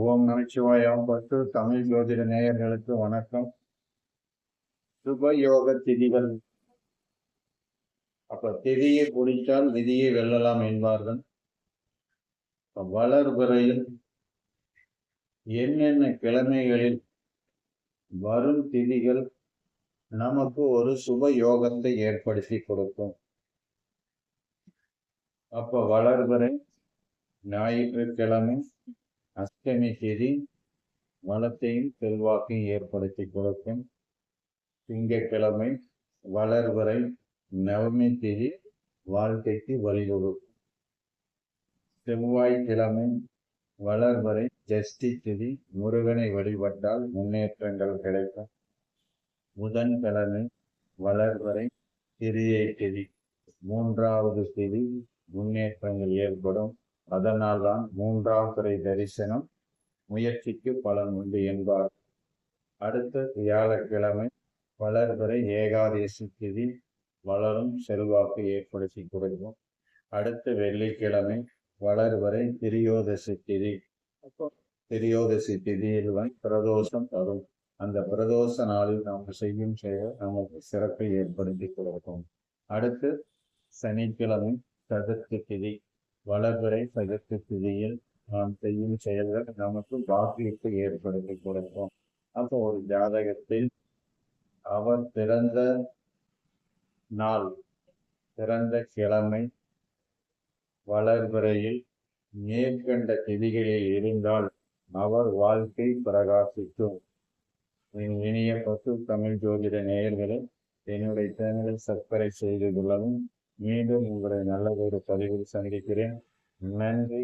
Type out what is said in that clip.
ஓம் நமச்சிவாயம். தமிழ் ஜோதிட நேயர்களுக்கு வணக்கம். சுபயோக திதிகள். அப்ப திதியை குடித்தால் விதியை வெல்லலாம் என்பார்கள். வளர்பிறையில் என்னென்ன கிழமைகளில் வரும் திதிகள் நமக்கு ஒரு சுப யோகத்தை ஏற்படுத்தி கொடுக்கும். அப்ப வளர்பிறை ஞாயிற்றுக்கிழமை அஷ்டமி திதி வளத்தையும் செல்வாக்கையும் ஏற்படுத்தி கொடுக்கும். திங்கட்கிழமை வளர்வரை நவமி திதி வாழ்க்கைக்கு வழிவகுக்கும். செவ்வாய்க்கிழமை வளர்வரை ஜஷ்டி திதி முருகனை வழிபட்டால் முன்னேற்றங்கள் கிடைக்கும். புதன்கிழமை வளர்வரை திரியை திதி மூன்றாவது திதி முன்னேற்றங்கள் ஏற்படும். அதனால் தான் மூன்றாம் பிறை தரிசனம் முயற்சிக்கு பலன் உண்டு என்பார். அடுத்த வியாழக்கிழமை வளர்பிறை ஏகாதசி திதி வளரும் செல்வாக்கு ஏற்படுத்தி கொடுக்கும். அடுத்த வெள்ளிக்கிழமை வளர்வரை திரியோதசி திதி. திரியோதசி திதியில் பிரதோஷம் தரும். அந்த பிரதோஷ நாளில் நாம் செய்யும் செயல் நமக்கு சிறப்பை ஏற்படுத்தி கொடுக்கும். அடுத்து சனிக்கிழமை சதுர்த்தி திதி. வளர்பிறை சதுர்த்தி திதியில் நாம் செய்யும் செயல்கள் நமக்கு பாக்கியத்தை ஏற்படுத்தி கொடுக்கும். அப்போ ஒரு ஜாதகத்தில் அவர் பிறந்த நாள், பிறந்த கிழமை வளர்பிறையில் மேற்கண்ட திதிகளில் இருந்தால் அவர் வாழ்க்கை பிரகாசிக்கும். இனிய தமிழ் ஜோதிட நேயர்களை என்னுடைய சேனலை சப்ஸ்கிரைப் செய்து கொள்ளவும். மீண்டும் உங்களை நல்ல ஒரு பதிவில் சந்திக்கிறேன். நன்றி.